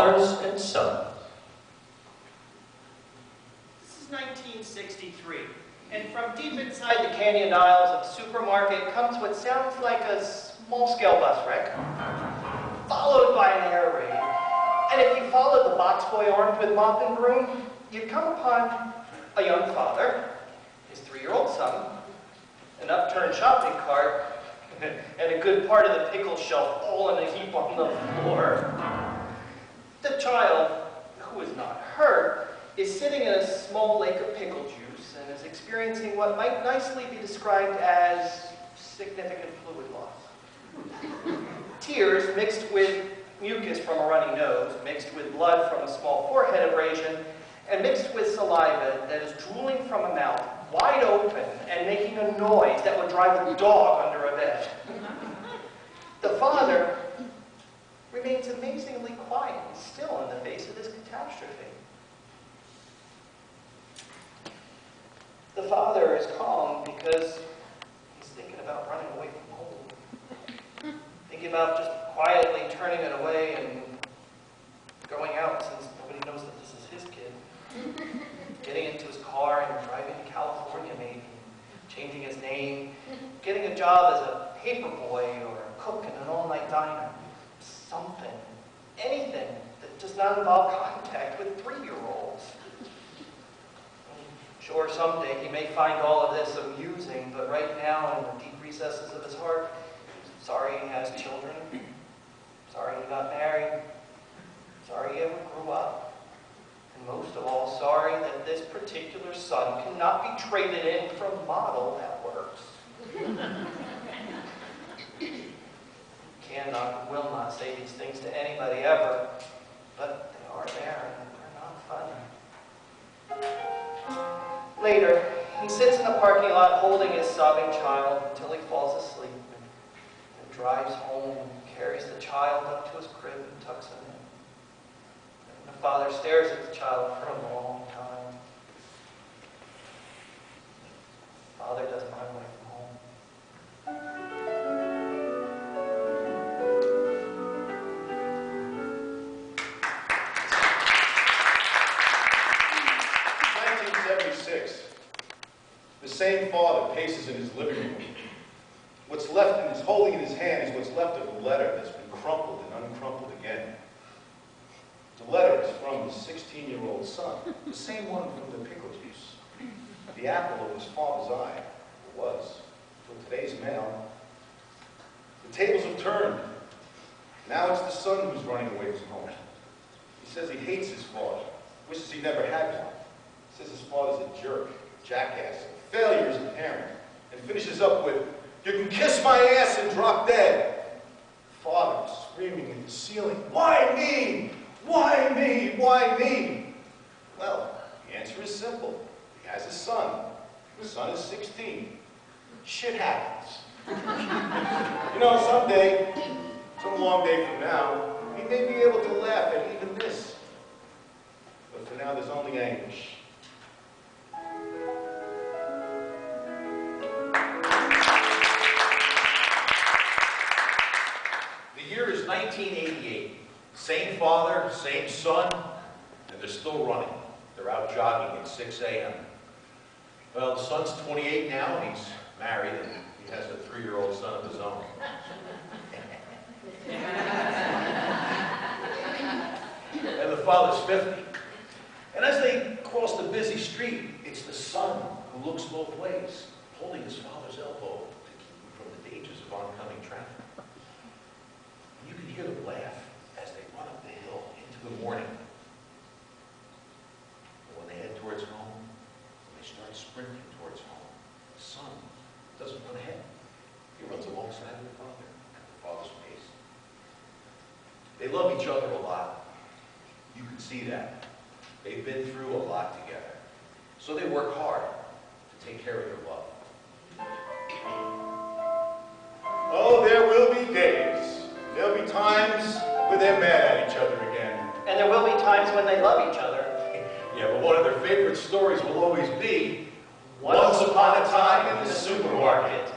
Fathers and Sons. This is 1963, and from deep inside the canyon aisles of a supermarket comes what sounds like a small-scale bus wreck, followed by an air raid. And if you followed the box boy armed with mop and broom, you'd come upon a young father, his 3-year-old son, an upturned shopping cart, and a good part of the pickle shelf all in a heap on the floor. The child, who is not hurt, is sitting in a small lake of pickle juice and is experiencing what might nicely be described as significant fluid loss. Tears mixed with mucus from a runny nose, mixed with blood from a small forehead abrasion, and mixed with saliva that is drooling from a mouth wide open and making a noise that would drive a dog under a bed. The father remains amazingly quiet and still in the face of this catastrophe. The father is calm because he's thinking about running away from home. Thinking about just quietly turning it away and going out since nobody knows that this is his kid. Getting into his car and driving to California maybe, changing his name, getting a job as a paper boy or a cook in an all-night diner. Something, anything that does not involve contact with 3-year-olds. Sure, someday he may find all of this amusing, but right now, in the deep recesses of his heart, sorry he has children, sorry he got married, sorry he ever grew up, and most of all, sorry that this particular son cannot be traded in for a model that works. Cannot, will not say these things to anybody ever, but they are there and they're not funny. Later, he sits in the parking lot holding his sobbing child until he falls asleep and drives home and carries the child up to his crib and tucks him in. And the father stares at the child for a long time. Father doesn't run away from home. 1976. The same father paces in his living room. What's left in his, holding in his hand is what's left of a letter that's been crumpled and uncrumpled again. The letter is from his 16-year-old son, the same one from the pickle juice. The apple of his father's eye, it was, till today's mail. The tables have turned. Now it's the son who's running away from home. He says he hates his father, wishes he never had one. Says his father's a jerk, jackass, a failure as a parent, and finishes up with, "You can kiss my ass and drop dead." Father is screaming in the ceiling, "Why me? Why me? Why me?" Well, the answer is simple. He has a son. The son is 16. Shit happens. You know, someday, some long day from now, he may be able to laugh at even this. But for now, there's only anguish. The year is 1988. Same father, same son, and they're still running. They're out jogging at 6 a.m. Well, the son's 28 now, and he's married, and he has a 3-year-old son of his own. And the father's 50. And as they cross the busy street, it's the son who looks both ways, holding his father's elbow to keep him from the dangers of oncoming traffic. And you can hear them laugh as they run up the hill into the morning. And when they head towards home, when they start sprinting towards home, the son doesn't run ahead. He runs alongside of the father at the father's pace. They love each other a lot. You can see that. They've been through a lot together. So they work hard to take care of their love. Oh, there will be days. There'll be times when they're mad at each other again. And there will be times when they love each other. Yeah, but one of their favorite stories will always be Once Upon a Time in the Supermarket.